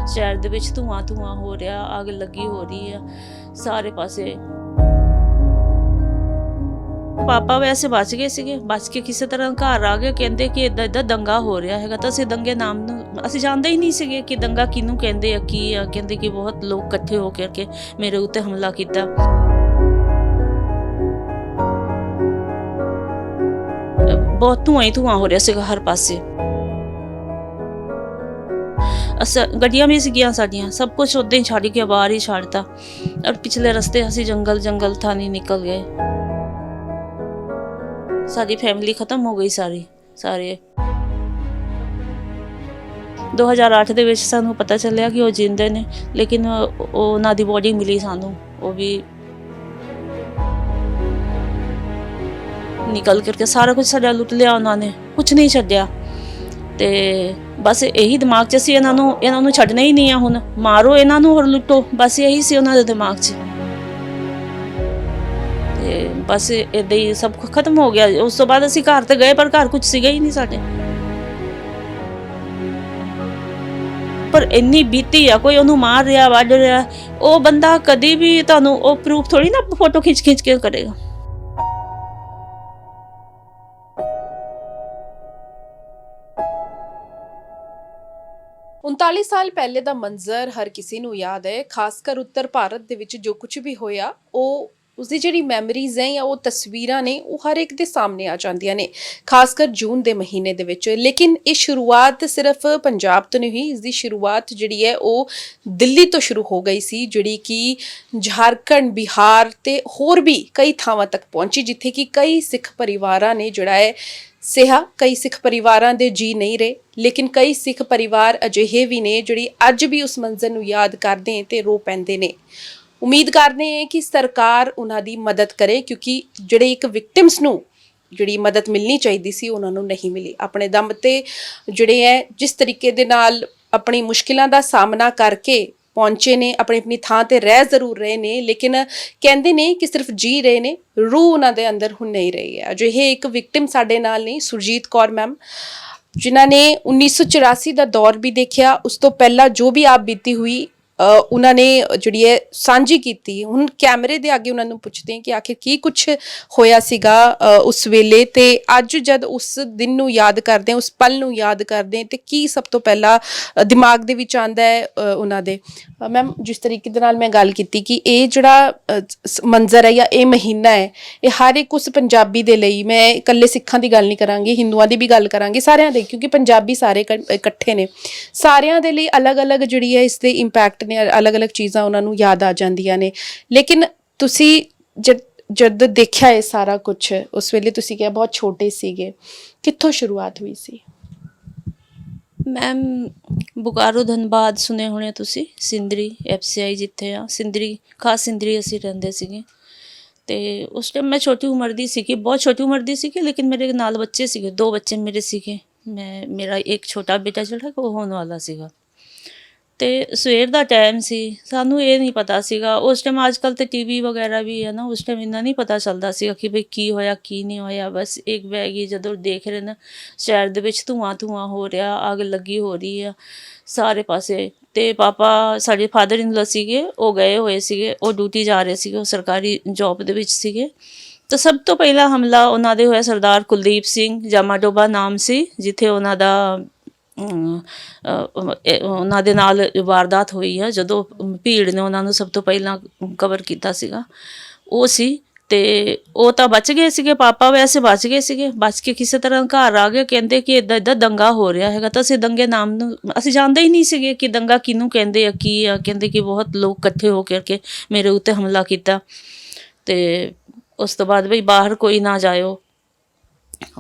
शहर दे विच धुआं धुआं हो रहा, अग लगी हो रही है सारे पासे। पापा वैसे बच गए सीगे, बच के किसी तरह घर आ गए। कहते कि इदा इदा दंगा हो रहा है, तो असं दंगे नाम असं जानते ही नहीं सीगे कि दंगा किनू कहते हैं की आ। कहते कि बहुत लोग इकट्ठे हो करके मेरे उत्ते हमला किया। बहुत धुआं ही धुआं हो रहा सीगा हर पासे। गड्डियां भी सीगियां साडियां, सब कुछ उदा ही छड़ के बाहर ही छड़ता। और पिछले रस्ते असी जंगल जंगल था नहीं निकल गए। सारी फैमिली खत्म हो गई सारी सारे। 2008 ਦੇ ਵਿੱਚ ਸਾਨੂੰ ਪਤਾ ਚੱਲਿਆ ਕਿ ਉਹ ਜਿੰਦੇ ਨੇ, ਲੇਕਿਨ ਉਹਨਾਂ ਦੀ ਬੋਡੀ ਮਿਲੀ ਸਾਨੂੰ, ਉਹ ਵੀ ਨਿਕਲ ਕਰਕੇ ਸਾਰਾ ਕੁਝ ਸਾਡਾ ਲੁੱਟ ਲਿਆ ਉਹਨਾਂ ਨੇ, ਕੁਝ ਨਹੀਂ ਛੱਡਿਆ। ਤੇ ਬਸ ਇਹੀ ਦਿਮਾਗ 'ਚ ਸੀ ਇਹਨਾਂ ਨੂੰ ਛੱਡਣਾ ਹੀ ਨਹੀਂ ਆ, ਹੁਣ ਮਾਰੋ ਇਹਨਾਂ ਨੂੰ ਹੋਰ ਲੁੱਟੋ, ਬਸ ਇਹੀ ਸੀ ਉਹਨਾਂ ਦੇ ਦਿਮਾਗ 'ਚ। ਤੇ ਬਸ ਇੱਦਾਂ ਹੀ ਸਭ ਕੁਝ ਖਤਮ ਹੋ ਗਿਆ। ਉਸ ਤੋਂ ਬਾਅਦ ਅਸੀਂ ਘਰ ਤੇ ਗਏ, ਪਰ ਘਰ ਕੁਝ ਸੀਗਾ ਹੀ ਨਹੀਂ ਸਾਡੇ। ਪਰ ਇੰਨੀ ਬੀਤੀ ਆ, ਕੋਈ ਉਹਨੂੰ ਮਾਰ ਰਿਹਾ ਵੱਢ ਰਿਹਾ, ਉਹ ਬੰਦਾ ਕਦੀ ਵੀ ਤੁਹਾਨੂੰ ਉਹ ਪ੍ਰੂਫ ਥੋੜੀ ਨਾ ਫੋਟੋ ਖਿੱਚ ਕੇ ਕਰੇਗਾ। उनताली साल पहले का मंजर हर किसी नूं याद है, खासकर उत्तर भारत दे विच जो कुछ भी होया उसकी जिहड़ी मैमरीज है या वो तस्वीरां ने वो हर एक दे सामने आ जांदियां ने, खासकर जून के महीने दे विच। लेकिन ये शुरुआत सिर्फ पंजाब तो नहीं हुई, इसकी शुरुआत जिहड़ी है वो दिल्ली तो शुरू हो गई सी, जिहड़ी कि झारखंड बिहार ते होर भी कई थावां तक पहुंची, जिथे कि कई सिख परिवारां ने जिहड़ा है सिहा। कई सिख परिवारां दे जी नहीं रहे, लेकिन कई सिख परिवार अजिहे भी ने जिहड़ी अज भी उस मंजर नूं याद करदे ते रो पैंदे ने। उम्मीद करते हैं कि सरकार उन्हां दी मदद करे, क्योंकि जिहड़े एक विक्टिम्स नूं जिहड़ी मदद मिलनी चाहिदी सी उन्हां नूं नहीं मिली। अपने दम ते जिहड़े है जिस तरीके दे नाल अपनी मुश्किलां दा सामना करके पहुंचे ने, अपनी अपनी थां ते रह जरूर रहे ने, लेकिन कहते ने कि सिर्फ जी रहे ने, रूह उन्हां दे अंदर हुण नहीं रही है। जो ये एक विक्टिम साडे नाल नहीं, सुरजीत कौर मैम, जिन्हां ने 1984 का दौर भी देखा, उस तो पहला जो भी आप बीती हुई उन्होंने जिहड़ी है सांझी कीती। हुण कैमरे दे आगे उन्होंने पुछते हैं कि आखिर की कुछ होया सीगा उस वेले, ते अज जद उस दिन नूं याद करदे, उस पल नूं याद करदे, ते की सब तो पहला दिमाग दे विच आंदा है उन्हां दे। मैम, जिस तरीके दे नाल मैं गल कीती कि ये जिहड़ा मंजर है या ये महीना है, ये हर एक उस पंजाबी दे लई, मैं इकल्ले सिखां दी गल नहीं करांगी, हिंदुआं दी भी गल करांगी, सारियां दे, क्योंकि पंजाबी सारे इकट्ठे ने, सारियां दे लई अलग अलग जिहड़ी है इसदे इंपैक्ट ने, अलग अलग चीज़ां उन्हां नूं याद आ जांदियां ने। लेकिन तुसी जद देखिया ये सारा कुछ, उस वेले तुसी कहा बहुत छोटे सीगे, कित्थों शुरुआत हुई सी? मैम, बोकारो धनबाद सुने होने तुसी, सिंदरी FCI जिथे आ, सिंदरी खास सिंदरी असी रहिंदे सीगे। ते उस टाइम मैं छोटी उम्र दी सीगी, बहुत छोटी उम्र दी सीगी, लेकिन मेरे नाल बच्चे सीगे, 2 बच्चे मेरे सीगे। मेरा एक छोटा बेटा जिहड़ा वो होने वाला सीगा। ਤੇ ਸਵੇਰ ਦਾ ਟਾਈਮ ਸੀ, ਸਾਨੂੰ ਇਹ ਨਹੀਂ ਪਤਾ ਸੀਗਾ ਉਸ ਟਾਈਮ। ਅੱਜ ਕੱਲ੍ਹ ਤੇ TV ਵਗੈਰਾ ਵੀ ਹੈ ਨਾ, ਉਸ ਟਾਈਮ ਇੰਨਾ ਨਹੀਂ ਪਤਾ ਚੱਲਦਾ ਸੀਗਾ ਕਿ ਬਈ ਕੀ ਹੋਇਆ ਕੀ ਨਹੀਂ ਹੋਇਆ। ਬਸ ਇੱਕ ਬਹਿ ਗਈ, ਜਦੋਂ ਦੇਖ ਰਹੇ ਨਾ ਸ਼ਹਿਰ ਦੇ ਵਿੱਚ ਧੂਆਂ ਧੂਆਂ ਹੋ ਰਿਹਾ, ਅੱਗ ਲੱਗੀ ਹੋ ਰਹੀ ਆ ਸਾਰੇ ਪਾਸੇ। ਤੇ ਪਾਪਾ ਸਾਡੇ ਫਾਦਰ ਇਨ ਲਾ ਸੀਗੇ, ਉਹ ਗਏ ਹੋਏ ਸੀਗੇ, ਉਹ ਡਿਊਟੀ ਜਾ ਰਹੇ ਸੀਗੇ, ਉਹ ਸਰਕਾਰੀ ਜੋਬ ਦੇ ਵਿੱਚ ਸੀਗੇ। ਤਾਂ ਸਭ ਤੋਂ ਪਹਿਲਾ ਹਮਲਾ ਉਹਨਾਂ ਦੇ ਹੋਇਆ ਸਰਦਾਰ ਕੁਲਦੀਪ ਸਿੰਘ, ਜਾਮਾਡੋਬਾ ਨਾਮ ਸੀ, ਜਿੱਥੇ ਉਹਨਾਂ ਦਾ ਉਹਨਾਂ ਦੇ ਨਾਲ ਵਾਰਦਾਤ ਹੋਈ ਆ, ਜਦੋਂ ਭੀੜ ਨੇ ਉਹਨਾਂ ਨੂੰ ਸਭ ਤੋਂ ਪਹਿਲਾਂ ਕਵਰ ਕੀਤਾ ਸੀਗਾ, ਉਹ ਸੀ। ਤੇ ਉਹ ਤਾਂ ਬਚ ਗਏ ਸੀਗੇ, ਪਾਪਾ ਵੈਸੇ ਬਚ ਗਏ ਸੀਗੇ, ਬਚ ਕੇ ਕਿਸੇ ਤਰ੍ਹਾਂ ਘਰ ਆ ਗਏ। ਕਹਿੰਦੇ ਕਿ ਇੱਦਾਂ ਇੱਦਾਂ ਦੰਗਾ ਹੋ ਰਿਹਾ ਹੈਗਾ, ਤਾਂ ਅਸੀਂ ਦੰਗੇ ਨਾਮ ਨੂੰ ਅਸੀਂ ਜਾਣਦੇ ਹੀ ਨਹੀਂ ਸੀਗੇ ਕਿ ਦੰਗਾ ਕਿਹਨੂੰ ਕਹਿੰਦੇ ਆ ਕੀ ਆ। ਕਹਿੰਦੇ ਕਿ ਬਹੁਤ ਲੋਕ ਇਕੱਠੇ ਹੋ ਕਰਕੇ ਮੇਰੇ ਉੱਤੇ ਹਮਲਾ ਕੀਤਾ। ਤੇ ਉਸ ਤੋਂ ਬਾਅਦ ਬਈ ਬਾਹਰ ਕੋਈ ਨਾ ਜਾਇਓ।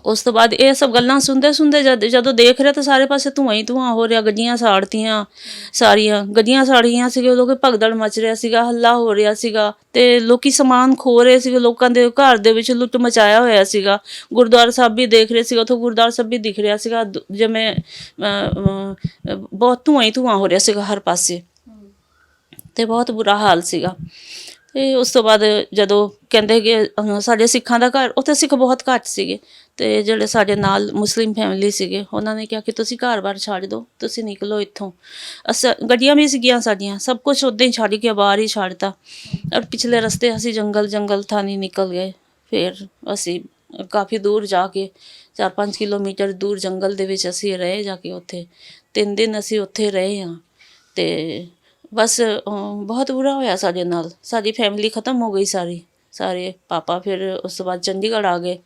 ਉਸ ਤੋਂ ਬਾਅਦ ਇਹ ਸਭ ਗੱਲਾਂ ਸੁਣਦੇ ਜਦੋਂ ਦੇਖ ਰਿਹਾ ਤਾਂ ਸਾਰੇ ਪਾਸੇ ਧੂੰਆਂ ਹੀ ਧੂੰਆਂ ਹੋ ਰਿਹਾ। ਗੱਡੀਆਂ ਸਾੜਤੀਆਂ, ਸਾਰੀਆਂ ਗੱਡੀਆਂ ਸਾੜ ਗਈਆਂ ਸੀਗੇ। ਲੋਕ ਭਗਦੜ ਮਚ ਰਿਹਾ ਸੀਗਾ, ਹੱਲਾ ਹੋ ਰਿਹਾ ਸੀਗਾ, ਤੇ ਲੋਕੀ ਸਮਾਨ ਖੋ ਰਹੇ ਸੀਗੇ। ਲੋਕਾਂ ਦੇ ਘਰ ਦੇ ਵਿੱਚ ਲੁੱਟ ਮਚਾਇਆ ਹੋਇਆ ਸੀਗਾ। ਗੁਰਦੁਆਰਾ ਸਾਹਿਬ ਵੀ ਦੇਖ ਰਹੇ ਸੀਗਾ, ਉੱਥੋਂ ਗੁਰਦੁਆਰਾ ਸਾਹਿਬ ਵੀ ਦਿਖ ਰਿਹਾ ਸੀਗਾ, ਜਿਵੇਂ ਬਹੁਤ ਧੂੰਆਂ ਹੀ ਧੂੰਆਂ ਹੋ ਰਿਹਾ ਸੀਗਾ ਹਰ ਪਾਸੇ, ਤੇ ਬਹੁਤ ਬੁਰਾ ਹਾਲ ਸੀਗਾ। ਤੇ ਉਸ ਤੋਂ ਬਾਅਦ ਜਦੋਂ ਕਹਿੰਦੇ ਕਿ ਸਾਡੇ ਸਿੱਖਾਂ ਦਾ ਘਰ, ਉੱਥੇ ਸਿੱਖ ਬਹੁਤ ਘੱਟ ਸੀਗੇ, ਤੇ ਜਿਹੜੇ ਸਾਡੇ ਨਾਲ ਮੁਸਲਿਮ ਫੈਮਿਲੀ ਸੀਗੇ ਉਹਨਾਂ ਨੇ ਕਿਹਾ ਕਿ ਤੁਸੀਂ ਘਰ-ਬਾਰ ਛੱਡ ਦਿਓ, ਤੁਸੀਂ ਨਿਕਲੋ ਇੱਥੋਂ। ਗੱਡੀਆਂ ਵੀ ਸੀਗੀਆਂ ਸਾਡੀਆਂ, ਸਭ ਕੁਝ ਉੱਦਾਂ ਹੀ ਛੱਡ ਕੇ ਬਾਹਰ ਹੀ ਛੱਡਤਾ ਔਰ ਪਿਛਲੇ ਰਸਤੇ ਅਸੀਂ ਜੰਗਲ ਥਾਣੀ ਨਿਕਲ ਗਏ। ਫਿਰ ਅਸੀਂ ਕਾਫੀ ਦੂਰ ਜਾ ਕੇ 4-5 ਕਿਲੋਮੀਟਰ ਦੂਰ ਜੰਗਲ ਦੇ ਵਿੱਚ ਅਸੀਂ ਰਹੇ, ਜਾ ਕੇ ਉੱਥੇ 3 ਦਿਨ ਅਸੀਂ ਉੱਥੇ ਰਹੇ ਹਾਂ। ਤੇ ਬਸ ਬਹੁਤ ਬੁਰਾ ਹੋਇਆ ਸਾਡੇ ਨਾਲ, ਸਾਡੀ ਫੈਮਿਲੀ ਖ਼ਤਮ ਹੋ ਗਈ ਸਾਰੇ ਪਾਪਾ ਫਿਰ ਉਸ ਤੋਂ ਬਾਅਦ ਚੰਡੀਗੜ੍ਹ ਆ ਗਏ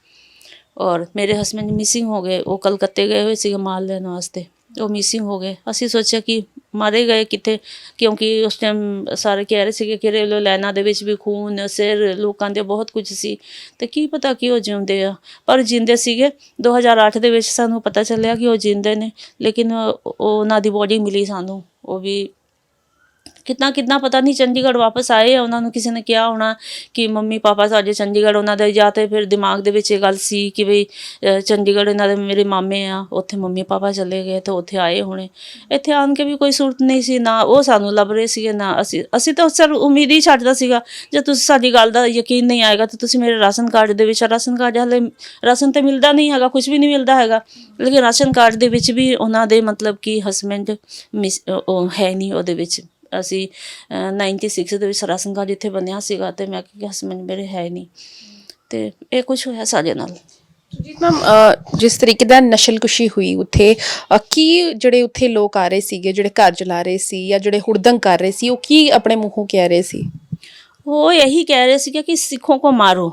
ਔਰ ਮੇਰੇ ਹਸਬੈਂਡ ਮਿਸਿੰਗ ਹੋ ਗਏ। ਉਹ ਕਲਕੱਤੇ ਗਏ ਹੋਏ ਸੀਗੇ ਮਾਲ ਲੈਣ ਵਾਸਤੇ, ਉਹ ਮਿਸਿੰਗ ਹੋ ਗਏ। ਅਸੀਂ ਸੋਚਿਆ ਕਿ ਮਾਰੇ ਗਏ ਕਿਤੇ, ਕਿਉਂਕਿ ਉਸ ਟਾਈਮ ਸਾਰੇ ਕਹਿ ਰਹੇ ਸੀਗੇ ਕਿ ਰੇਲਵੇ ਲਾਈਨਾਂ ਦੇ ਵਿੱਚ ਵੀ ਖੂਨ ਸਿਰ ਲੋਕਾਂ ਦੇ ਬਹੁਤ ਕੁਝ ਸੀ, ਤੇ ਕੀ ਪਤਾ ਕਿ ਉਹ ਜਿਉਂਦੇ ਆ, ਪਰ ਜਿੰਦੇ ਸੀਗੇ। 2008 ਦੇ ਵਿੱਚ ਸਾਨੂੰ ਪਤਾ ਚੱਲਿਆ ਕਿ ਉਹ ਜਿੰਦੇ ਨੇ, ਲੇਕਿਨ ਉਹਨਾਂ ਦੀ ਬੋਡੀ ਮਿਲੀ ਸਾਨੂੰ, ਉਹ ਵੀ ਕਿੱਦਾਂ ਪਤਾ ਨਹੀਂ ਚੰਡੀਗੜ੍ਹ ਵਾਪਸ ਆਏ ਆ। ਉਹਨਾਂ ਨੂੰ ਕਿਸੇ ਨੇ ਕਿਹਾ ਹੋਣਾ ਕਿ ਮੰਮੀ ਪਾਪਾ ਸਾਡੇ ਚੰਡੀਗੜ੍ਹ, ਉਹਨਾਂ ਦੇ ਜਾਂ ਤਾਂ ਫਿਰ ਦਿਮਾਗ ਦੇ ਵਿੱਚ ਇਹ ਗੱਲ ਸੀ ਕਿ ਵੀ ਚੰਡੀਗੜ੍ਹ ਇਹਨਾਂ ਦੇ ਮੇਰੇ ਮਾਮੇ ਆ, ਉੱਥੇ ਮੰਮੀ ਪਾਪਾ ਚਲੇ ਗਏ ਤਾਂ ਉੱਥੇ ਆਏ ਹੋਣੇ। ਇੱਥੇ ਆਣ ਕੇ ਵੀ ਕੋਈ ਸੂਰਤ ਨਹੀਂ ਸੀ, ਨਾ ਉਹ ਸਾਨੂੰ ਲੱਭ ਰਹੇ ਸੀਗੇ, ਨਾ ਅਸੀਂ ਤਾਂ ਸਰ ਉਮੀਦ ਹੀ ਛੱਡਦਾ ਸੀਗਾ ਜੇ ਤੁਸੀਂ ਸਾਡੀ ਗੱਲ ਦਾ ਯਕੀਨ ਨਹੀਂ ਆਏਗਾ ਤਾਂ ਤੁਸੀਂ ਮੇਰੇ ਰਾਸ਼ਨ ਕਾਰਡ ਦੇ ਵਿੱਚ, ਰਾਸ਼ਨ ਕਾਰਡ ਹਾਲੇ ਰਾਸ਼ਨ ਤਾਂ ਮਿਲਦਾ ਨਹੀਂ ਹੈਗਾ, ਕੁਝ ਵੀ ਨਹੀਂ ਮਿਲਦਾ ਹੈਗਾ, ਲੇਕਿਨ ਰਾਸ਼ਨ ਕਾਰਡ ਦੇ ਵਿੱਚ ਵੀ ਉਹਨਾਂ ਦੇ ਮਤਲਬ ਕਿ ਹਸਬੈਂਡ ਉਹ ਹੈ ਨਹੀਂ ਉਹਦੇ ਵਿੱਚ। ਅਸੀਂ 96 ਦੇ ਵਿੱਚ ਰਾਸ਼ਨ ਕਾਰਡ ਇੱਥੇ ਬਣਿਆ ਸੀਗਾ ਤੇ ਮੈਂ ਕਿਹਾ ਹਸਬੈਂਡ ਮੇਰੇ ਹੈ ਨਹੀਂ, ਤੇ ਇਹ ਕੁਛ ਹੋਇਆ ਸਾਡੇ ਨਾਲ। ਜੀ ਮੈਮ, ਜਿਸ ਤਰੀਕੇ ਦਾ ਨਸ਼ਲਕੁਸ਼ੀ ਹੋਈ ਉੱਥੇ, ਕੀ ਜਿਹੜੇ ਉੱਥੇ ਲੋਕ ਆ ਰਹੇ ਸੀਗੇ, ਜਿਹੜੇ ਘਰ ਜਲਾ ਰਹੇ ਸੀ ਜਾਂ ਜਿਹੜੇ ਹੁੜਦੰਗ ਕਰ ਰਹੇ ਸੀ, ਉਹ ਕੀ ਆਪਣੇ ਮੂੰਹੋਂ ਕਹਿ ਰਹੇ ਸੀ? ਉਹ ਇਹੀ ਕਹਿ ਰਹੇ ਸੀਗੇ ਕਿ ਸਿੱਖੋं को मारो,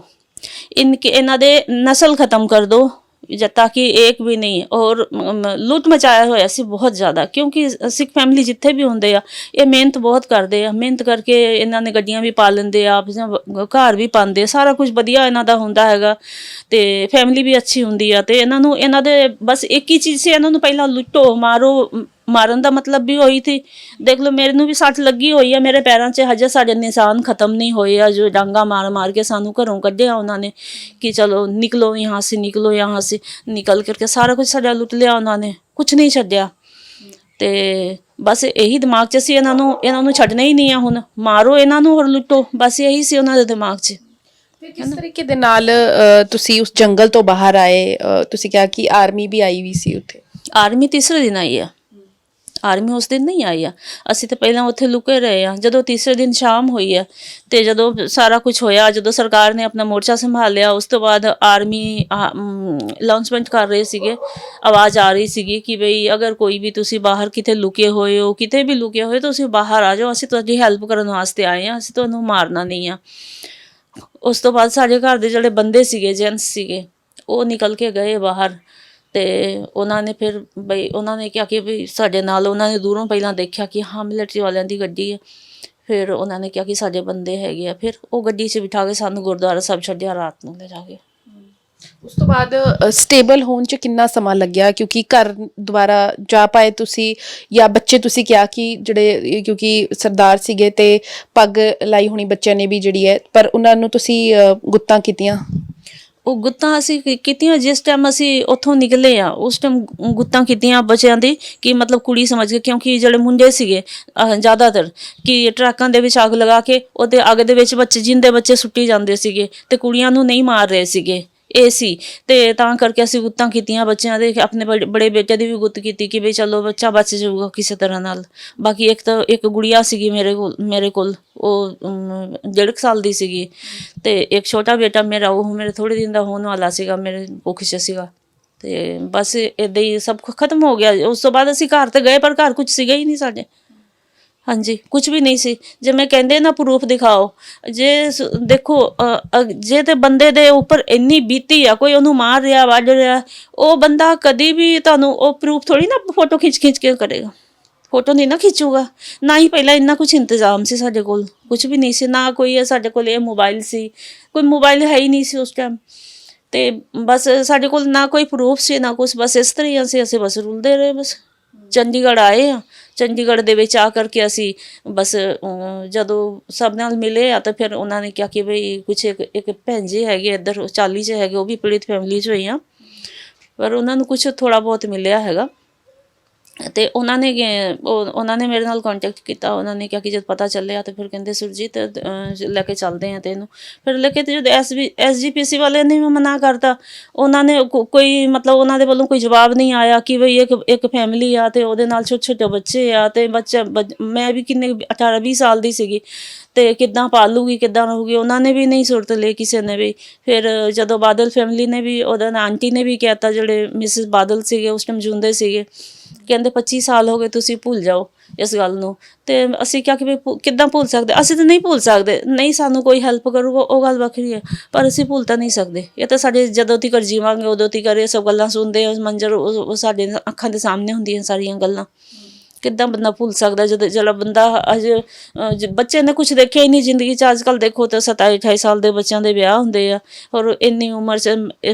ਇਹਨਾਂ ਦੇ ਨਸਲ ਖਤਮ ਕਰ ਦੋ, जब ताकि एक भी नहीं। और लुट मचाया होया सी बहुत ज़्यादा, क्योंकि सिख फैमिली जिथे भी होंदे आ ये मेहनत बहुत करते हैं, मेहनत करके इन्हों ने गड्डियां भी पा लेंदे आ, घर भी पाते, सारा कुछ वधिया इन्हों दा हुंदा हैगा, ते फैमिली भी अच्छी हुंदी आ। ते इन्हों दे बस एक ही चीज़ से इन्हों पहला लुटो मारो, मारन का मतलब भी होई थी। देख लो मेरे नूं भी सट लगी हुई है, मेरे पैरों से हजे साडे निशान खत्म नहीं होए आ, जो डांगा मार के सानू घरों कढ़िया उन्होंने कि चलो निकलो यहाँ से, निकलो यहाँ से, निकल करके सारा कुछ साडा लुट लिया उन्होंने, कुछ नहीं छड्डिया। ते बस यही दिमाग च सी इन्हां नूं छड्डना ही नहीं है, हुण मारो इन्हां नूं और लुटो, बस यही सी उन्हां दे दिमाग च। ਫਿਰ ਕਿਸ ਤਰੀਕੇ ਦੇ ਨਾਲ ਤੁਸੀਂ ਉਸ ਜੰਗਲ ਤੋਂ ਬਾਹਰ ਆਏ? ਤੁਸੀਂ ਕਿਹਾ ਕਿ ਆਰਮੀ ਵੀ ਆਈ ਵੀ ਸੀ ਉੱਥੇ। ਆਰਮੀ ਤੀਸਰੇ ਦਿਨ ਆਈ ਆ, ਆਰਮੀ ਉਸ ਦਿਨ ਨਹੀਂ ਆਈ ਆ। ਅਸੀਂ ਤਾਂ ਪਹਿਲਾਂ ਉੱਥੇ ਲੁਕੇ ਰਹੇ ਆ। ਜਦੋਂ ਤੀਸਰੇ ਦਿਨ ਸ਼ਾਮ ਹੋਈ ਆ ਤੇ ਜਦੋਂ ਸਾਰਾ ਕੁਝ ਹੋਇਆ, ਜਦੋਂ ਸਰਕਾਰ ਨੇ ਆਪਣਾ ਮੋਰਚਾ ਸੰਭਾਲਿਆ, ਉਸ ਤੋਂ ਬਾਅਦ ਆਰਮੀ ਅਨਾਉਂਸਮੈਂਟ ਕਰ ਰਹੇ ਸੀਗੇ, ਆਵਾਜ਼ ਆ ਰਹੀ ਸੀਗੀ ਕਿ ਬਈ ਅਗਰ ਕੋਈ ਵੀ ਤੁਸੀਂ ਬਾਹਰ ਕਿਤੇ ਲੁਕੇ ਹੋਏ ਹੋ, ਕਿਤੇ ਵੀ ਲੁਕੇ ਹੋਏ, ਤੁਸੀਂ ਬਾਹਰ ਆ ਜਾਓ, ਅਸੀਂ ਤੁਹਾਡੀ ਹੈਲਪ ਕਰਨ ਵਾਸਤੇ ਆਏ ਆ, ਅਸੀਂ ਤੁਹਾਨੂੰ ਮਾਰਨਾ ਨਹੀਂ ਆ। ਉਸ ਤੋਂ ਬਾਅਦ ਸਾਡੇ ਘਰ ਦੇ ਜਿਹੜੇ ਬੰਦੇ ਸੀਗੇ, ਜੈਂਟਸ ਸੀਗੇ, ਉਹ ਨਿਕਲ ਕੇ ਗਏ ਬਾਹਰ। ਤੇ ਉਹਨਾਂ ਨੇ ਫਿਰ ਬਈ ਉਹਨਾਂ ਨੇ ਕਿਹਾ ਕਿ ਵੀ ਸਾਡੇ ਨਾਲ, ਉਹਨਾਂ ਨੇ ਦੂਰੋਂ ਪਹਿਲਾਂ ਦੇਖਿਆ ਕਿ ਹਾਂ ਮਿਲਟਰੀ ਵਾਲਿਆਂ ਦੀ ਗੱਡੀ ਹੈ, ਫਿਰ ਉਹਨਾਂ ਨੇ ਕਿਹਾ ਕਿ ਸਾਡੇ ਬੰਦੇ ਹੈਗੇ ਆ, ਫਿਰ ਉਹ ਗੱਡੀ 'ਚ ਬਿਠਾ ਕੇ ਸਾਨੂੰ ਗੁਰਦੁਆਰਾ ਸਾਹਿਬ ਛੱਡਿਆ ਰਾਤ ਨੂੰ ਲੈ ਜਾ ਕੇ। ਉਸ ਤੋਂ ਬਾਅਦ ਸਟੇਬਲ ਹੋਣ 'ਚ ਕਿੰਨਾ ਸਮਾਂ ਲੱਗਿਆ? ਕਿਉਂਕਿ ਘਰ ਦੁਬਾਰਾ ਜਾ ਪਾਏ ਤੁਸੀਂ, ਜਾਂ ਬੱਚੇ ਤੁਸੀਂ ਕਿਹਾ ਕਿ ਜਿਹੜੇ, ਕਿਉਂਕਿ ਸਰਦਾਰ ਸੀਗੇ ਤੇ ਪੱਗ ਲਾਈ ਹੋਣੀ ਬੱਚਿਆਂ ਨੇ ਵੀ ਜਿਹੜੀ ਹੈ, ਪਰ ਉਹਨਾਂ ਨੂੰ ਤੁਸੀਂ ਗੁੱਤਾਂ ਕੀਤੀਆਂ? ਉਹ ਗੁੱਤਾਂ ਅਸੀਂ ਕੀਤੀਆਂ ਜਿਸ ਟਾਈਮ ਅਸੀਂ ਉੱਥੋਂ ਨਿਕਲੇ ਆ, ਉਸ ਟਾਈਮ ਗੁੱਤਾਂ ਕੀਤੀਆਂ ਬੱਚਿਆਂ ਦੀ, ਕਿ ਮਤਲਬ ਕੁੜੀ ਸਮਝ ਕੇ, ਕਿਉਂਕਿ ਜਿਹੜੇ ਮੁੰਡੇ ਸੀਗੇ ਜ਼ਿਆਦਾਤਰ ਕਿ ਟਰੱਕਾਂ ਦੇ ਵਿੱਚ ਅੱਗ ਲਗਾ ਕੇ ਉਹਦੇ ਅੱਗ ਦੇ ਵਿੱਚ ਬੱਚੇ, ਜਿੰਦੇ ਬੱਚੇ ਸੁੱਟੀ ਜਾਂਦੇ ਸੀਗੇ, ਤੇ ਕੁੜੀਆਂ ਨੂੰ ਨਹੀਂ ਮਾਰ ਰਹੇ ਸੀਗੇ, ਇਹ ਸੀ। ਤੇ ਤਾਂ ਕਰਕੇ ਅਸੀਂ ਗੁੱਤਾਂ ਕੀਤੀਆਂ ਬੱਚਿਆਂ ਦੇ। ਆਪਣੇ ਬੜੇ ਬੇਟੇ ਦੀ ਵੀ ਗੁੱਤ ਕੀਤੀ ਕਿ ਬਈ ਚਲੋ ਬੱਚਾ ਬਚ ਜਾਊਗਾ ਕਿਸੇ ਤਰ੍ਹਾਂ ਨਾਲ। ਬਾਕੀ ਇੱਕ ਗੁੜੀਆ ਸੀਗੀ ਮੇਰੇ ਕੋਲ, ਉਹ 1.5 ਸਾਲ ਦੀ ਸੀਗੀ, ਤੇ ਇੱਕ ਛੋਟਾ ਬੇਟਾ ਮੇਰਾ, ਉਹ ਮੇਰੇ ਥੋੜ੍ਹੇ ਦਿਨ ਦਾ ਹੋਣ ਵਾਲਾ ਸੀਗਾ, ਮੇਰੇ ਕੁੱਖ 'ਚ ਸੀਗਾ। ਤੇ ਬਸ ਇੱਦਾਂ ਹੀ ਸਭ ਕੁਝ ਖਤਮ ਹੋ ਗਿਆ। ਉਸ ਤੋਂ ਬਾਅਦ ਅਸੀਂ ਘਰ ਤੇ ਗਏ, ਪਰ ਘਰ ਕੁਝ ਸੀਗਾ ਹੀ ਨਹੀਂ ਸਾਡੇ। ਹਾਂਜੀ, ਕੁਝ ਵੀ ਨਹੀਂ ਸੀ। ਜਿਵੇਂ ਕਹਿੰਦੇ ਨਾ ਪ੍ਰੂਫ ਦਿਖਾਓ, ਜੇ ਦੇਖੋ ਜੇ ਤੇ ਬੰਦੇ ਦੇ ਉੱਪਰ ਇੰਨੀ ਬੀਤੀ ਆ, ਕੋਈ ਉਹਨੂੰ ਮਾਰ ਰਿਹਾ, ਵੱਢ ਰਿਹਾ, ਉਹ ਬੰਦਾ ਕਦੀ ਵੀ ਤੁਹਾਨੂੰ ਉਹ ਪ੍ਰੂਫ ਥੋੜ੍ਹੀ ਨਾ ਫੋਟੋ ਖਿੱਚ ਕੇ ਕਰੇਗਾ, ਫੋਟੋ ਨਹੀਂ ਨਾ ਖਿੱਚੂਗਾ। ਨਾ ਹੀ ਪਹਿਲਾਂ ਇੰਨਾ ਕੁਛ ਇੰਤਜ਼ਾਮ ਸੀ ਸਾਡੇ ਕੋਲ, ਕੁਛ ਵੀ ਨਹੀਂ ਸੀ। ਨਾ ਕੋਈ ਸਾਡੇ ਕੋਲ ਇਹ ਮੋਬਾਈਲ ਸੀ, ਕੋਈ ਮੋਬਾਈਲ ਹੈ ਹੀ ਨਹੀਂ ਸੀ ਉਸ ਟਾਈਮ। ਤੇ ਬਸ ਸਾਡੇ ਕੋਲ ਨਾ ਕੋਈ ਪ੍ਰੂਫ ਸੀ ਨਾ ਕੁਛ, ਬਸ ਇਸ ਤਰ੍ਹਾਂ ਹੀ ਅਸੀਂ ਬਸ ਰੁਲਦੇ ਰਹੇ। ਬਸ ਚੰਡੀਗੜ੍ਹ ਆਏ ਆ, ਚੰਡੀਗੜ੍ਹ ਦੇ ਵਿੱਚ ਆ ਕਰਕੇ ਅਸੀਂ ਬਸ ਜਦੋਂ ਸਭ ਨਾਲ ਮਿਲੇ ਆ, ਤਾਂ ਫਿਰ ਉਹਨਾਂ ਨੇ ਕਿਹਾ ਕਿ ਬਈ ਕੁਛ ਇੱਕ ਭੈਣ ਜੀ ਹੈਗੇ ਇੱਧਰ 40 'ਚ ਹੈਗੇ, ਉਹ ਵੀ ਪੀੜਿਤ ਫੈਮਿਲੀ 'ਚ ਹੋਈ ਆ, ਪਰ ਉਹਨਾਂ ਨੂੰ ਕੁਛ ਥੋੜ੍ਹਾ ਬਹੁਤ ਮਿਲਿਆ ਹੈਗਾ। ਤੇ ਉਹਨਾਂ ਨੇ ਮੇਰੇ ਨਾਲ ਕੰਟੈਕਟ ਕੀਤਾ। ਉਹਨਾਂ ਨੇ ਕਿਹਾ ਕਿ ਜਦ ਪਤਾ ਚੱਲਿਆ ਤੇ ਫਿਰ ਕਹਿੰਦੇ ਸੁਰਜੀਤ ਲੈ ਕੇ ਚੱਲਦੇ ਆ ਤੈਨੂੰ। ਫਿਰ ਲੈ ਕੇ ਤੇ ਜਦ SGPC ਵਾਲਿਆਂ ਨੇ ਵੀ ਮਨਾ ਕਰਤਾ। ਉਹਨਾਂ ਨੇ ਕੋਈ ਮਤਲਬ ਉਹਨਾਂ ਦੇ ਵੱਲੋਂ ਕੋਈ ਜਵਾਬ ਨਹੀਂ ਆਇਆ ਕਿ ਬਈ ਇੱਕ ਫੈਮਿਲੀ ਆ ਤੇ ਉਹਦੇ ਨਾਲ ਛੋਟੇ ਛੋਟੇ ਬੱਚੇ ਆ ਤੇ ਮੈਂ ਵੀ ਕਿੰਨੇ 18-20 ਸਾਲ ਦੀ ਸੀਗੀ ਤੇ ਕਿੱਦਾਂ ਪਾਲੂਗੀ, ਕਿੱਦਾਂ ਰਹੂਗੀ। ਉਹਨਾਂ ਨੇ ਵੀ ਨਹੀਂ ਸੁਰਤ ਲਈ ਕਿਸੇ ਨੇ ਵੀ। ਫਿਰ ਜਦੋਂ ਬਾਦਲ ਫੈਮਿਲੀ ਨੇ ਵੀ, ਉਹਦਾ ਆਂਟੀ ਨੇ ਵੀ ਕਹਿਤਾ, ਜਿਹੜੇ ਮਿਸਿਸ ਬਾਦਲ ਸੀਗੇ ਉਸ ਟਾਈਮ ਜਿਉਂਦੇ ਸੀਗੇ, ਕਹਿੰਦੇ 25 ਸਾਲ ਹੋ ਗਏ, ਤੁਸੀਂ ਭੁੱਲ ਜਾਓ ਇਸ ਗੱਲ ਨੂੰ। ਤੇ ਅਸੀਂ ਕਿਹਾ ਕਿ ਵੀ ਕਿੱਦਾਂ ਭੁੱਲ ਸਕਦੇ, ਅਸੀਂ ਤਾਂ ਨਹੀਂ ਭੁੱਲ ਸਕਦੇ। ਨਹੀਂ ਸਾਨੂੰ ਕੋਈ ਹੈਲਪ ਕਰੂਗਾ ਉਹ ਗੱਲ ਵੱਖਰੀ ਹੈ, ਪਰ ਅਸੀਂ ਭੁੱਲ ਤਾਂ ਨਹੀਂ ਸਕਦੇ। ਇਹ ਤਾਂ ਸਾਡੇ ਜਦੋਂ ਤੀਕ ਜੀਵਾਂਗੇ ਉਦੋਂ ਤੀਕ ਇਹ ਸਭ ਗੱਲਾਂ ਸੁਣਦੇ ਆ, ਮੰਜ਼ਰ ਉਹ ਸਾਡੇ ਅੱਖਾਂ ਦੇ ਸਾਹਮਣੇ ਹੁੰਦੀਆਂ ਸਾਰੀਆਂ ਗੱਲਾਂ। ਕਿੱਦਾਂ ਬੰਦਾ ਭੁੱਲ ਸਕਦਾ ਜਦੋਂ ਜਿਹੜਾ ਬੰਦਾ ਬੱਚੇ ਨੇ ਕੁਝ ਦੇਖਿਆ ਹੀ ਨਹੀਂ ਜ਼ਿੰਦਗੀ 'ਚ। ਅੱਜ ਕੱਲ੍ਹ ਦੇਖੋ ਤਾਂ 27-28 ਸਾਲ ਦੇ ਬੱਚਿਆਂ ਦੇ ਵਿਆਹ ਹੁੰਦੇ ਆ, ਔਰ ਇੰਨੀ ਉਮਰ 'ਚ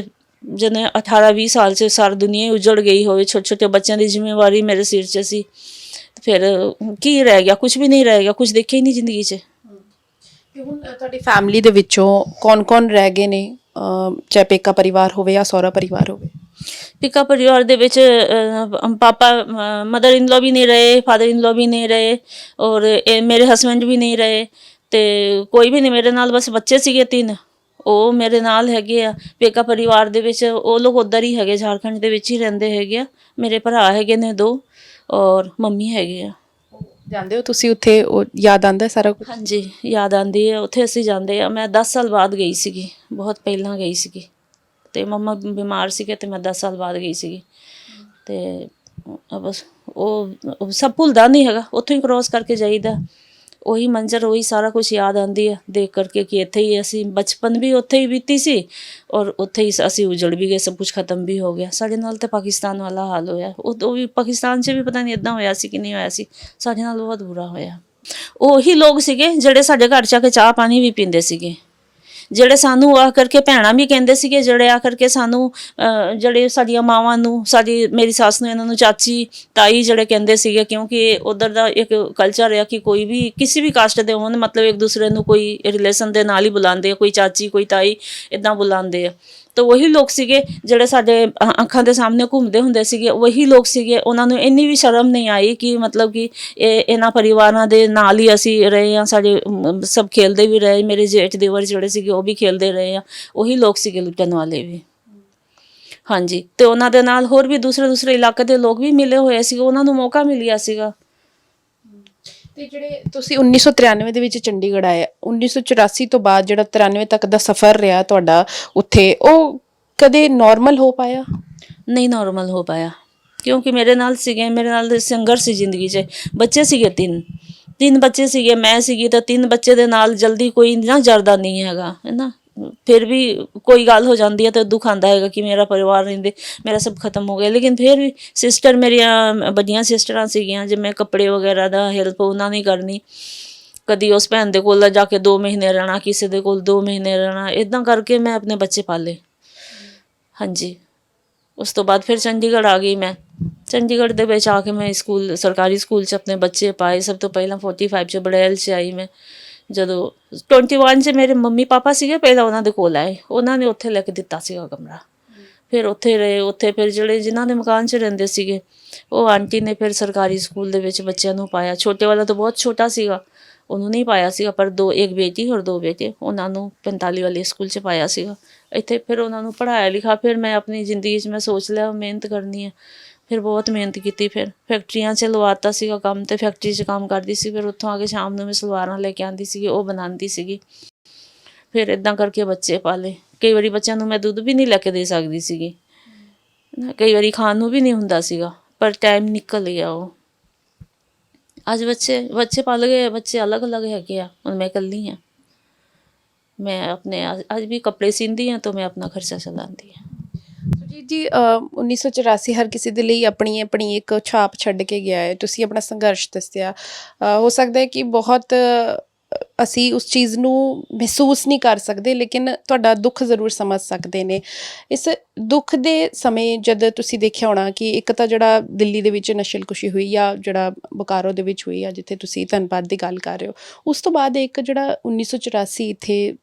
ਜਿਹਨੇ 18-20 ਸਾਲ 'ਚ ਸਾਰੀ ਦੁਨੀਆ ਹੀ ਉਜੜ ਗਈ ਹੋਵੇ। ਛੋਟੇ ਛੋਟੇ ਬੱਚਿਆਂ ਦੀ ਜ਼ਿੰਮੇਵਾਰੀ ਮੇਰੇ ਸਿਰ 'ਚ ਸੀ। ਫਿਰ ਕੀ ਰਹਿ ਗਿਆ? ਕੁਝ ਵੀ ਨਹੀਂ ਰਹਿ ਗਿਆ, ਕੁਝ ਦੇਖਿਆ ਹੀ ਨਹੀਂ ਜ਼ਿੰਦਗੀ 'ਚ। ਤੇ ਹੁਣ ਤੁਹਾਡੀ ਫੈਮਿਲੀ ਦੇ ਵਿੱਚੋਂ ਕੌਣ ਰਹਿ ਗਏ ਨੇ, ਚਾਹੇ ਪੇਕਾ ਪਰਿਵਾਰ ਹੋਵੇ ਜਾਂ ਸਹੁਰਾ ਪਰਿਵਾਰ ਹੋਵੇ? ਪਿਕਾ ਪਰਿਵਾਰ ਦੇ ਵਿੱਚ ਪਾਪਾ ਮਦਰ ਇਨ ਲੋ ਵੀ ਨਹੀਂ ਰਹੇ, ਫਾਦਰ ਇਨ ਲੋ ਵੀ ਨਹੀਂ ਰਹੇ, ਔਰ ਮੇਰੇ ਹਸਬੈਂਡ ਵੀ ਨਹੀਂ ਰਹੇ, ਤੇ ਕੋਈ ਵੀ ਨਹੀਂ ਮੇਰੇ ਨਾਲ। ਬਸ ਬੱਚੇ ਸੀਗੇ 3, ਉਹ ਮੇਰੇ ਨਾਲ ਹੈਗੇ ਆ। ਪੇਕਾ ਪਰਿਵਾਰ ਦੇ ਵਿੱਚ ਉਹ ਲੋਕ ਉੱਧਰ ਹੀ ਹੈਗੇ, ਝਾਰਖੰਡ ਦੇ ਵਿੱਚ ਹੀ ਰਹਿੰਦੇ ਹੈਗੇ ਆ। ਮੇਰੇ ਭਰਾ ਹੈਗੇ ਨੇ 2, ਔਰ ਮੰਮੀ ਹੈਗੇ ਆ। ਜਾਂਦੇ ਹੋ ਤੁਸੀਂ ਉੱਥੇ? ਉਹ ਯਾਦ ਆਉਂਦਾ ਸਾਰਾ ਕੁਝ? ਹਾਂਜੀ, ਯਾਦ ਆਉਂਦੀ ਹੈ। ਉੱਥੇ ਅਸੀਂ ਜਾਂਦੇ ਆ। ਮੈਂ 10 ਸਾਲ ਬਾਅਦ ਗਈ ਸੀਗੀ, ਬਹੁਤ ਪਹਿਲਾਂ ਗਈ ਸੀਗੀ। ਤੇ ਮੰਮਾ ਬਿਮਾਰ ਸੀਗੇ ਤੇ ਮੈਂ 10 ਸਾਲ ਬਾਅਦ ਗਈ ਸੀਗੀ। ਤੇ ਬਸ ਉਹ ਸਭ ਭੁੱਲਦਾ ਨਹੀਂ ਹੈਗਾ। ਉੱਥੋਂ ਹੀ ਕ੍ਰੋਸ ਕਰਕੇ ਜਾਈਦਾ, ਉਹੀ ਮੰਜ਼ਰ, ਉਹੀ ਸਾਰਾ ਕੁਝ ਯਾਦ ਆਉਂਦੀ ਹੈ ਦੇਖ ਕਰਕੇ ਕਿ ਇੱਥੇ ਹੀ ਅਸੀਂ ਬਚਪਨ ਵੀ ਉੱਥੇ ਹੀ ਬੀਤੀ ਸੀ, ਔਰ ਉੱਥੇ ਹੀ ਅਸੀਂ ਉਜੜ ਵੀ ਗਏ, ਸਭ ਕੁਝ ਖਤਮ ਵੀ ਹੋ ਗਿਆ। ਸਾਡੇ ਨਾਲ ਤਾਂ ਪਾਕਿਸਤਾਨ ਵਾਲਾ ਹਾਲ ਹੋਇਆ। ਉਹ ਵੀ ਪਾਕਿਸਤਾਨ 'ਚ ਵੀ ਪਤਾ ਨਹੀਂ ਇੱਦਾਂ ਹੋਇਆ ਸੀ ਕਿ ਨਹੀਂ ਹੋਇਆ ਸੀ। ਸਾਡੇ ਨਾਲ ਬਹੁਤ ਬੁਰਾ ਹੋਇਆ। ਉਹੀ ਲੋਕ ਸੀਗੇ ਜਿਹੜੇ ਸਾਡੇ ਘਰ 'ਚ ਆ ਕੇ ਚਾਹ ਪਾਣੀ ਵੀ ਪੀਂਦੇ ਸੀਗੇ, ਜਿਹੜੇ ਸਾਨੂੰ ਆ ਕਰਕੇ ਭੈਣਾਂ ਵੀ ਕਹਿੰਦੇ ਸੀਗੇ, ਜਿਹੜੇ ਆ ਕਰਕੇ ਸਾਨੂੰ ਜਿਹੜੇ ਸਾਡੀਆਂ ਮਾਵਾਂ ਨੂੰ, ਮੇਰੀ ਸੱਸ ਨੂੰ, ਇਹਨਾਂ ਨੂੰ ਚਾਚੀ ਤਾਈ ਜਿਹੜੇ ਕਹਿੰਦੇ ਸੀਗੇ। ਕਿਉਂਕਿ ਉੱਧਰ ਦਾ ਇੱਕ ਕਲਚਰ ਆ ਕਿ ਕੋਈ ਵੀ ਕਿਸੇ ਵੀ ਕਾਸਟ ਦੇ ਹੋਣ, ਮਤਲਬ ਇੱਕ ਦੂਸਰੇ ਨੂੰ ਕੋਈ ਰਿਲੇਸ਼ਨ ਦੇ ਨਾਲ ਹੀ ਬੁਲਾਉਂਦੇ ਆ, ਕੋਈ ਚਾਚੀ ਕੋਈ ਤਾਈ ਇੱਦਾਂ ਬੁਲਾਉਂਦੇ ਆ। ਤਾਂ ਉਹੀ ਲੋਕ ਸੀਗੇ ਜਿਹੜੇ ਸਾਡੇ ਅੱਖਾਂ ਦੇ ਸਾਹਮਣੇ ਘੁੰਮਦੇ ਹੁੰਦੇ ਸੀਗੇ, ਉਹੀ ਲੋਕ ਸੀਗੇ। ਉਹਨਾਂ ਨੂੰ ਇੰਨੀ ਵੀ ਸ਼ਰਮ ਨਹੀਂ ਆਈ ਕਿ ਮਤਲਬ ਕਿ ਇਹਨਾਂ ਪਰਿਵਾਰਾਂ ਦੇ ਨਾਲ ਹੀ ਅਸੀਂ ਰਹੇ ਹਾਂ। ਸਾਡੇ ਸਭ ਖੇਲਦੇ ਵੀ ਰਹੇ, ਮੇਰੇ ਜੇਠ ਦੇਵਰ ਜਿਹੜੇ ਸੀਗੇ ਉਹ ਵੀ ਖੇਲਦੇ ਰਹੇ ਆ। ਉਹੀ ਲੋਕ ਸੀਗੇ ਲੁੱਟਣ ਵਾਲੇ ਵੀ। ਹਾਂਜੀ, ਤੇ ਉਹਨਾਂ ਦੇ ਨਾਲ ਹੋਰ ਵੀ ਦੂਸਰੇ ਇਲਾਕੇ ਦੇ ਲੋਕ ਵੀ ਮਿਲੇ ਹੋਏ ਸੀ, ਉਹਨਾਂ ਨੂੰ ਮੌਕਾ ਮਿਲਿਆ ਸੀਗਾ। ਤੇ ਜਿਹੜੇ ਤੁਸੀਂ 1993 ਦੇ ਵਿੱਚ ਚੰਡੀਗੜ੍ਹ ਆਏ, 1984 ਤੋਂ ਬਾਅਦ ਜਿਹੜਾ 93 ਤੱਕ ਦਾ ਸਫ਼ਰ ਰਿਹਾ ਤੁਹਾਡਾ ਉੱਥੇ, ਉਹ ਕਦੇ ਨੋਰਮਲ ਹੋ ਪਾਇਆ? ਨਹੀਂ ਨੋਰਮਲ ਹੋ ਪਾਇਆ, ਕਿਉਂਕਿ ਮੇਰੇ ਨਾਲ ਸੰਘਰਸ਼ ਸੀ ਜ਼ਿੰਦਗੀ 'ਚ। ਬੱਚੇ ਸੀਗੇ 3 ਬੱਚੇ ਸੀਗੇ, ਮੈਂ ਸੀਗੀ। ਤਾਂ 3 ਬੱਚੇ ਦੇ ਨਾਲ ਜਲਦੀ ਕੋਈ ਨਾ ਜਰਦਾ ਨਹੀਂ ਹੈਗਾ, ਹੈ ਨਾ। ਫਿਰ ਵੀ ਕੋਈ ਗੱਲ ਹੋ ਜਾਂਦੀ ਹੈ ਤਾਂ ਦੁੱਖ ਆਉਂਦਾ ਹੈਗਾ ਕਿ ਮੇਰਾ ਪਰਿਵਾਰ ਰਹਿੰਦੇ, ਮੇਰਾ ਸਭ ਖਤਮ ਹੋ ਗਿਆ। ਲੇਕਿਨ ਫਿਰ ਵੀ ਸਿਸਟਰ ਮੇਰੀਆਂ ਵੱਡੀਆਂ ਸਿਸਟਰਾਂ ਸੀਗੀਆਂ, ਜਿਵੇਂ ਕੱਪੜੇ ਵਗੈਰਾ ਦਾ ਹੈਲਪ ਉਹਨਾਂ ਨੇ ਕਰਨੀ। ਕਦੀ ਉਸ ਭੈਣ ਦੇ ਕੋਲ ਜਾ ਕੇ 2 ਮਹੀਨੇ ਰਹਿਣਾ, ਕਿਸੇ ਦੇ ਕੋਲ 2 ਮਹੀਨੇ ਰਹਿਣਾ, ਇੱਦਾਂ ਕਰਕੇ ਮੈਂ ਆਪਣੇ ਬੱਚੇ ਪਾਲੇ। ਹਾਂਜੀ, ਉਸ ਤੋਂ ਬਾਅਦ ਫਿਰ ਚੰਡੀਗੜ੍ਹ ਆ ਗਈ ਮੈਂ। ਚੰਡੀਗੜ੍ਹ ਦੇ ਵਿੱਚ ਆ ਕੇ ਮੈਂ ਸਰਕਾਰੀ ਸਕੂਲ 'ਚ ਆਪਣੇ ਬੱਚੇ ਪਾਏ। ਸਭ ਤੋਂ ਪਹਿਲਾਂ 45 'ਚ ਬੜੈਲ 'ਚ ਆਈ ਮੈਂ। ਜਦੋਂ 21 'ਚ ਮੇਰੇ ਮੰਮੀ ਪਾਪਾ ਸੀਗੇ, ਪਹਿਲਾਂ ਉਹਨਾਂ ਦੇ ਕੋਲ ਆਏ। ਉਹਨਾਂ ਨੇ ਉੱਥੇ ਲੈ ਕੇ ਦਿੱਤਾ ਸੀਗਾ ਕਮਰਾ, ਫਿਰ ਉੱਥੇ ਰਹੇ। ਉੱਥੇ ਫਿਰ ਜਿਨ੍ਹਾਂ ਦੇ ਮਕਾਨ 'ਚ ਰਹਿੰਦੇ ਸੀਗੇ, ਉਹ ਆਂਟੀ ਨੇ ਫਿਰ ਸਰਕਾਰੀ ਸਕੂਲ ਦੇ ਵਿੱਚ ਬੱਚਿਆਂ ਨੂੰ ਪਾਇਆ। ਛੋਟੇ ਵਾਲਾ ਤਾਂ ਬਹੁਤ ਛੋਟਾ ਸੀਗਾ, ਉਹਨੂੰ ਨਹੀਂ ਪਾਇਆ ਸੀਗਾ, ਪਰ ਇੱਕ ਬੇਟੀ ਔਰ 2 ਬੇਟੇ, ਉਹਨਾਂ ਨੂੰ 45 ਵਾਲੇ ਸਕੂਲ 'ਚ ਪਾਇਆ ਸੀਗਾ। ਇੱਥੇ ਫਿਰ ਉਹਨਾਂ ਨੂੰ ਪੜ੍ਹਾਇਆ ਲਿਖਾ। ਫਿਰ ਮੈਂ ਆਪਣੀ ਜ਼ਿੰਦਗੀ 'ਚ ਮੈਂ ਸੋਚ ਲਿਆ ਮਿਹਨਤ ਕਰਨੀ ਹੈ। ਫਿਰ ਬਹੁਤ ਮਿਹਨਤ ਕੀਤੀ। ਫਿਰ ਫੈਕਟਰੀਆਂ 'ਚ ਲਵਾਤਾ ਸੀਗਾ ਕੰਮ, ਤੇ ਫੈਕਟਰੀ 'ਚ ਕੰਮ ਕਰਦੀ ਸੀ। ਫਿਰ ਉੱਥੋਂ ਆ ਕੇ ਸ਼ਾਮ ਨੂੰ ਮੈਂ ਸਲਵਾਰਾਂ ਲੈ ਕੇ ਆਉਂਦੀ ਸੀਗੀ, ਉਹ ਬਣਾਉਂਦੀ ਸੀਗੀ। ਫਿਰ ਇੱਦਾਂ ਕਰਕੇ ਬੱਚੇ ਪਾਲੇ। ਕਈ ਵਾਰੀ ਬੱਚਿਆਂ ਨੂੰ ਮੈਂ ਦੁੱਧ ਵੀ ਨਹੀਂ ਲੈ ਕੇ ਦੇ ਸਕਦੀ ਸੀਗੀ, ਕਈ ਵਾਰੀ ਖਾਣ ਨੂੰ ਵੀ ਨਹੀਂ ਹੁੰਦਾ ਸੀਗਾ, ਪਰ ਟਾਈਮ ਨਿਕਲ ਗਿਆ ਉਹ। ਅੱਜ ਬੱਚੇ ਪਲ ਗਏ, ਬੱਚੇ ਅਲੱਗ ਹੈਗੇ ਆ। ਹੁਣ ਮੈਂ ਇਕੱਲੀ ਹਾਂ। ਮੈਂ ਆਪਣੇ ਅੱਜ ਵੀ ਕੱਪੜੇ ਸੀਂਦੀ ਹਾਂ ਤਾਂ ਮੈਂ ਆਪਣਾ ਖਰਚਾ ਚਲਾਉਂਦੀ ਹਾਂ। ਸੁਰਜੀਤ ਜੀ, 1984 ਹਰ ਕਿਸੇ ਦੇ ਲਈ ਆਪਣੀ ਇੱਕ ਛਾਪ ਛੱਡ ਕੇ ਗਿਆ ਹੈ। ਤੁਸੀਂ ਆਪਣਾ ਸੰਘਰਸ਼ ਦੱਸਿਆ। ਹੋ ਸਕਦਾ ਹੈ ਕਿ ਬਹੁਤ ਅਸੀਂ ਉਸ ਚੀਜ਼ ਨੂੰ ਮਹਿਸੂਸ ਨਹੀਂ ਕਰ ਸਕਦੇ, ਲੇਕਿਨ ਤੁਹਾਡਾ ਦੁੱਖ ਜ਼ਰੂਰ ਸਮਝ ਸਕਦੇ ਨੇ। ਇਸ ਦੁੱਖ ਦੇ ਸਮੇਂ ਜਦ ਤੁਸੀਂ ਦੇਖਿਆ ਹੋਣਾ ਕਿ ਇੱਕ ਤਾਂ ਜਿਹੜਾ ਦਿੱਲੀ ਦੇ ਵਿੱਚ ਨਸ਼ਲਕੁਸ਼ੀ ਹੋਈ, ਜਾਂ ਜਿਹੜਾ ਬੋਕਾਰੋ ਦੇ ਵਿੱਚ ਹੋਈ ਆ ਜਿੱਥੇ ਤੁਸੀਂ ਧੰਨਵਾਦ ਦੀ ਗੱਲ ਕਰ ਰਹੇ ਹੋ, ਉਸ ਤੋਂ ਬਾਅਦ ਇੱਕ ਜਿਹੜਾ 1984 ਇੱਥੇ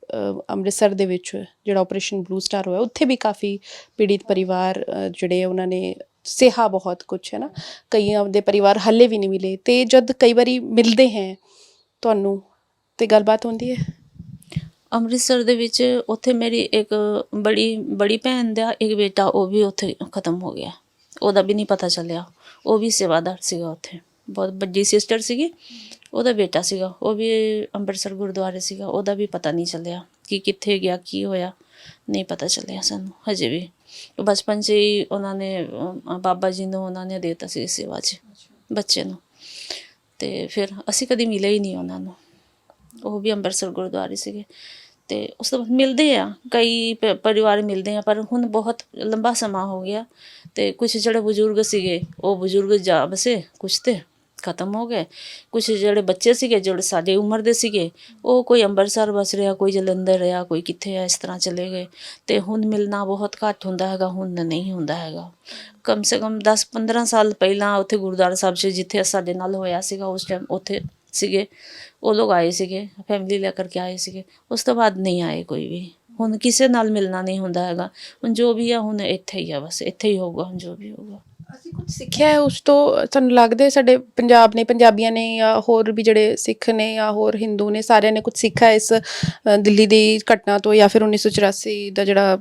ਅੰਮ੍ਰਿਤਸਰ ਦੇ ਵਿੱਚ ਜਿਹੜਾ ਆਪਰੇਸ਼ਨ ਬਲੂ ਸਟਾਰ ਹੋਇਆ, ਉੱਥੇ ਵੀ ਕਾਫੀ ਪੀੜਿਤ ਪਰਿਵਾਰ ਜਿਹੜੇ ਉਹਨਾਂ ਨੇ ਸਿਹਾ ਬਹੁਤ ਕੁਛ ਹੈ ਨਾ, ਕਈਆਂ ਦੇ ਪਰਿਵਾਰ ਹੱਲੇ ਵੀ ਨਹੀਂ ਮਿਲੇ, ਤੇ ਜਦ ਕਈ ਵਾਰੀ ਮਿਲਦੇ ਹੈ ਤੁਹਾਨੂੰ ਤੇ ਗੱਲਬਾਤ ਹੁੰਦੀ ਹੈ? ਅੰਮ੍ਰਿਤਸਰ ਦੇ ਵਿੱਚ ਉੱਥੇ ਮੇਰੀ ਇੱਕ ਬੜੀ ਬੜੀ ਭੈਣ ਦਾ ਇੱਕ ਬੇਟਾ, ਉਹ ਵੀ ਉੱਥੇ ਖਤਮ ਹੋ ਗਿਆ, ਉਹਦਾ ਵੀ ਨਹੀਂ ਪਤਾ ਚੱਲਿਆ। ਉਹ ਵੀ ਸੇਵਾਦਾਰ ਸੀਗਾ ਉੱਥੇ, ਬਹੁਤ ਵੱਡੀ ਸਿਸਟਰ ਸੀਗੀ, ਉਹਦਾ ਬੇਟਾ ਸੀਗਾ, ਉਹ ਵੀ ਅੰਮ੍ਰਿਤਸਰ ਗੁਰਦੁਆਰੇ ਸੀਗਾ, ਉਹਦਾ ਵੀ ਪਤਾ ਨਹੀਂ ਚੱਲਿਆ ਕਿ ਕਿੱਥੇ ਗਿਆ, ਕੀ ਹੋਇਆ, ਨਹੀਂ ਪਤਾ ਚੱਲਿਆ ਸਾਨੂੰ ਹਜੇ ਵੀ। ਬਚਪਨ 'ਚ ਹੀ ਉਹਨਾਂ ਨੇ ਬਾਬਾ ਜੀ ਨੂੰ ਉਹਨਾਂ ਨੇ ਦੇ ਦਿੱਤਾ ਸੀ ਸੇਵਾ 'ਚ ਬੱਚੇ ਨੂੰ, ਅਤੇ ਫਿਰ ਅਸੀਂ ਕਦੇ ਮਿਲੇ ਹੀ ਨਹੀਂ ਉਹਨਾਂ ਨੂੰ। ਉਹ ਵੀ ਅੰਮ੍ਰਿਤਸਰ ਗੁਰਦੁਆਰੇ ਸੀਗੇ। ਅਤੇ ਉਸ ਤੋਂ ਬਾਅਦ ਮਿਲਦੇ ਆ, ਕਈ ਪਰਿਵਾਰ ਮਿਲਦੇ ਆ, ਪਰ ਹੁਣ ਬਹੁਤ ਲੰਬਾ ਸਮਾਂ ਹੋ ਗਿਆ। ਅਤੇ ਕੁਛ ਜਿਹੜੇ ਬਜ਼ੁਰਗ ਸੀਗੇ ਉਹ ਬਜ਼ੁਰਗ ਜਾ ਬਸੇ, ਕੁਛ ਤਾਂ ਖਤਮ ਹੋ ਗਏ, ਕੁਛ ਜਿਹੜੇ ਬੱਚੇ ਸੀਗੇ ਜਿਹੜੇ ਸਾਡੇ ਉਮਰ ਦੇ ਸੀਗੇ ਉਹ ਕੋਈ ਅੰਮ੍ਰਿਤਸਰ ਵਸ ਰਿਹਾ, ਕੋਈ ਜਲੰਧਰ ਰਿਹਾ, ਕੋਈ ਕਿੱਥੇ ਆ, ਇਸ ਤਰ੍ਹਾਂ ਚਲੇ ਗਏ। ਅਤੇ ਹੁਣ ਮਿਲਣਾ ਬਹੁਤ ਘੱਟ ਹੁੰਦਾ ਹੈਗਾ, ਹੁਣ ਨਹੀਂ ਹੁੰਦਾ ਹੈਗਾ। ਕਮ ਸੇ ਕਮ 10-15 ਸਾਲ ਪਹਿਲਾਂ ਉੱਥੇ ਗੁਰਦੁਆਰਾ ਸਾਹਿਬ 'ਚ ਜਿੱਥੇ ਸਾਡੇ ਨਾਲ ਹੋਇਆ ਸੀਗਾ, ਉਸ ਟਾਈਮ ਉੱਥੇ ਸੀਗੇ ਉਹ ਲੋਕ, ਆਏ ਸੀਗੇ, ਫੈਮਿਲੀ ਲੈ ਕਰਕੇ ਆਏ ਸੀਗੇ। ਉਸ ਤੋਂ ਬਾਅਦ ਨਹੀਂ ਆਏ ਕੋਈ ਵੀ। ਹੁਣ ਕਿਸੇ ਨਾਲ ਮਿਲਣਾ ਨਹੀਂ ਹੁੰਦਾ ਹੈਗਾ। ਹੁਣ ਜੋ ਵੀ ਆ ਹੁਣ ਇੱਥੇ ਹੀ ਆ, ਬਸ ਇੱਥੇ ਹੀ ਹੋਊਗਾ ਹੁਣ ਜੋ ਵੀ ਹੋਊਗਾ। ਅਸੀਂ ਕੁਝ ਸਿੱਖਿਆ ਹੈ ਉਸ ਤੋਂ? ਤੁਹਾਨੂੰ ਲੱਗਦਾ ਸਾਡੇ ਪੰਜਾਬ ਨੇ, ਪੰਜਾਬੀਆਂ ਨੇ, ਜਾਂ ਹੋਰ ਵੀ ਜਿਹੜੇ ਸਿੱਖ ਨੇ ਜਾਂ ਹੋਰ ਹਿੰਦੂ ਨੇ, ਸਾਰਿਆਂ ਨੇ ਕੁਝ ਸਿੱਖਿਆ ਇਸ ਦਿੱਲੀ ਦੀ ਘਟਨਾ ਤੋਂ, ਜਾਂ ਫਿਰ 1984 ਦਾ ਜਿਹੜਾ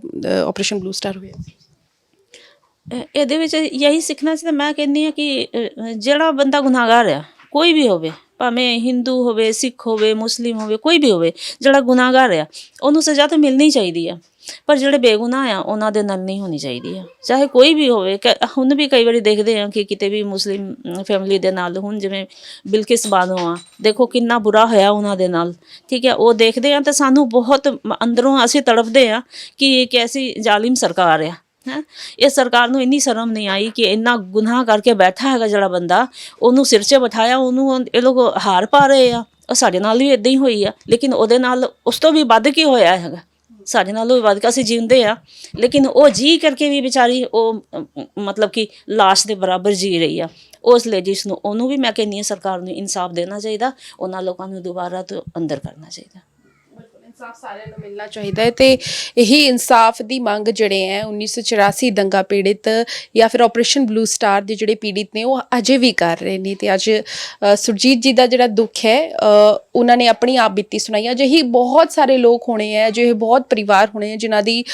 ਆਪਰੇਸ਼ਨ ਬਲੂ ਸਟਾਰ ਹੋਇਆ? ਇਹਦੇ ਵਿੱਚ ਇਹੀ ਸਿੱਖਣਾ ਸੀ। ਤਾਂ ਮੈਂ ਕਹਿੰਦੀ ਹਾਂ ਕਿ ਜਿਹੜਾ ਬੰਦਾ ਗੁਨਾਹਗਾਰ ਆ, ਕੋਈ ਵੀ ਹੋਵੇ, ਭਾਵੇਂ ਹਿੰਦੂ ਹੋਵੇ, ਸਿੱਖ ਹੋਵੇ, ਮੁਸਲਿਮ ਹੋਵੇ, ਕੋਈ ਵੀ ਹੋਵੇ, ਜਿਹੜਾ ਗੁਨਾਹਗਾਰ ਆ ਉਹਨੂੰ ਸਜ਼ਾ ਤਾਂ ਮਿਲਣੀ ਚਾਹੀਦੀ ਆ। ਪਰ ਜਿਹੜੇ ਬੇਗੁਨਾਹ ਆ ਉਹਨਾਂ ਦੇ ਨਾਲ ਨਹੀਂ ਹੋਣੀ ਚਾਹੀਦੀ ਆ, ਚਾਹੇ ਕੋਈ ਵੀ ਹੋਵੇ। ਹੁਣ ਵੀ ਕਈ ਵਾਰੀ ਦੇਖਦੇ ਹਾਂ ਕਿ ਕਿਤੇ ਵੀ ਮੁਸਲਿਮ ਫੈਮਿਲੀ ਦੇ ਨਾਲ, ਹੁਣ ਜਿਵੇਂ ਬਿਲਕਿਸ ਬਾਨੋ ਆ, ਦੇਖੋ ਕਿੰਨਾ ਬੁਰਾ ਹੋਇਆ ਉਹਨਾਂ ਦੇ ਨਾਲ, ਠੀਕ ਹੈ। ਉਹ ਦੇਖਦੇ ਹਾਂ ਤਾਂ ਸਾਨੂੰ ਬਹੁਤ ਅੰਦਰੋਂ ਅਸੀਂ ਤੜਫਦੇ ਹਾਂ ਕਿ ਇਹ ਕੈਸੀ ਜ਼ਾਲਿਮ ਸਰਕਾਰ ਆ, ਹੈਂ। ਇਹ ਸਰਕਾਰ ਨੂੰ ਇੰਨੀ ਸ਼ਰਮ ਨਹੀਂ ਆਈ ਕਿ ਇੰਨਾ ਗੁਨਾਹ ਕਰਕੇ ਬੈਠਾ ਹੈਗਾ ਜਿਹੜਾ ਬੰਦਾ, ਉਹਨੂੰ ਸਿਰ 'ਚ ਬਿਠਾਇਆ, ਉਹਨੂੰ ਇਹ ਲੋਕ ਹਾਰ ਪਾ ਰਹੇ ਆ। ਉਹ ਸਾਡੇ ਨਾਲ ਵੀ ਇੱਦਾਂ ਹੀ ਹੋਈ ਆ, ਲੇਕਿਨ ਉਹਦੇ ਨਾਲ ਉਸ ਤੋਂ ਵੀ ਵੱਧ ਕੀ ਹੋਇਆ ਹੈਗਾ, ਸਾਡੇ ਨਾਲੋਂ ਵੀ ਵੱਧ ਕੇ ਅਸੀਂ ਜਿਉਂਦੇ ਆ, ਲੇਕਿਨ ਉਹ ਜੀ ਕਰਕੇ ਵੀ ਵਿਚਾਰੀ ਉਹ ਮਤਲਬ ਕਿ ਲਾਸ਼ ਦੇ ਬਰਾਬਰ ਜੀ ਰਹੀ ਆ। ਉਸ ਲੇਡੀਜ਼ ਨੂੰ, ਉਹਨੂੰ ਵੀ ਮੈਂ ਕਹਿੰਦੀ ਹਾਂ ਸਰਕਾਰ ਨੂੰ ਇਨਸਾਫ ਦੇਣਾ ਚਾਹੀਦਾ, ਉਹਨਾਂ ਲੋਕਾਂ ਨੂੰ ਦੁਬਾਰਾ ਤੋਂ ਅੰਦਰ ਕਰਨਾ ਚਾਹੀਦਾ। ਇਨਸਾਫ ਸਾਰਿਆਂ ਨੂੰ ਮਿਲਣਾ ਚਾਹੀਦਾ ਹੈ, ਤੇ ਇਹੀ ਇਨਸਾਫ ਦੀ ਮੰਗ ਜਿਹੜੇ ਹੈ 1984 ਦੰਗਾ ਪੀੜਿਤ ਜਾਂ ਫਿਰ ਆਪਰੇਸ਼ਨ ਬਲੂ ਸਟਾਰ ਦੇ ਜਿਹੜੇ ਪੀੜਿਤ ਨੇ ਉਹ ਅਜੇ ਵੀ ਕਰ ਰਹੇ ਨੇ। ਤੇ ਅੱਜ ਸੁਰਜੀਤ ਜੀ ਦਾ ਜਿਹੜਾ ਦੁੱਖ ਹੈ ਉਹਨਾਂ ਨੇ ਆਪਣੀ ਆਪ ਬੀਤੀ ਸੁਣਾਈ। ਅਜਿਹੀ ਬਹੁਤ ਸਾਰੇ ਲੋਕ ਹੋਣੇ ਹੈ, ਅਜਿਹੇ ਬਹੁਤ ਪਰਿਵਾਰ ਹੋਣੇ ਹੈ ਜਿਨ੍ਹਾਂ ਦੀ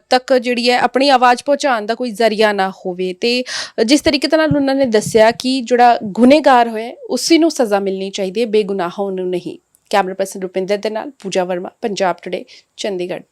ਤੱਕ ਜਿਹੜੀ ਹੈ ਆਪਣੀ ਆਵਾਜ਼ ਪਹੁੰਚਾਉਣ ਦਾ ਕੋਈ ਜ਼ਰੀਆ ਨਾ ਹੋਵੇ। ਤੇ ਜਿਸ ਤਰੀਕੇ ਨਾਲ ਉਹਨਾਂ ਨੇ ਦੱਸਿਆ ਕਿ ਜਿਹੜਾ ਗੁਨੇਗਾਰ ਹੋਇਆ ਉਸੇ ਨੂੰ ਸਜ਼ਾ ਮਿਲਣੀ ਚਾਹੀਦੀ ਹੈ, ਬੇਗੁਨਾਹਾਂ ਨੂੰ ਨਹੀਂ। ਕੈਮਰਾ ਪਰਸਨ ਰੁਪਿੰਦਰ ਦੇ ਨਾਲ ਪੂਜਾ ਵਰਮਾ, ਪੰਜਾਬ ਟੁਡੇ, ਚੰਡੀਗੜ੍ਹ।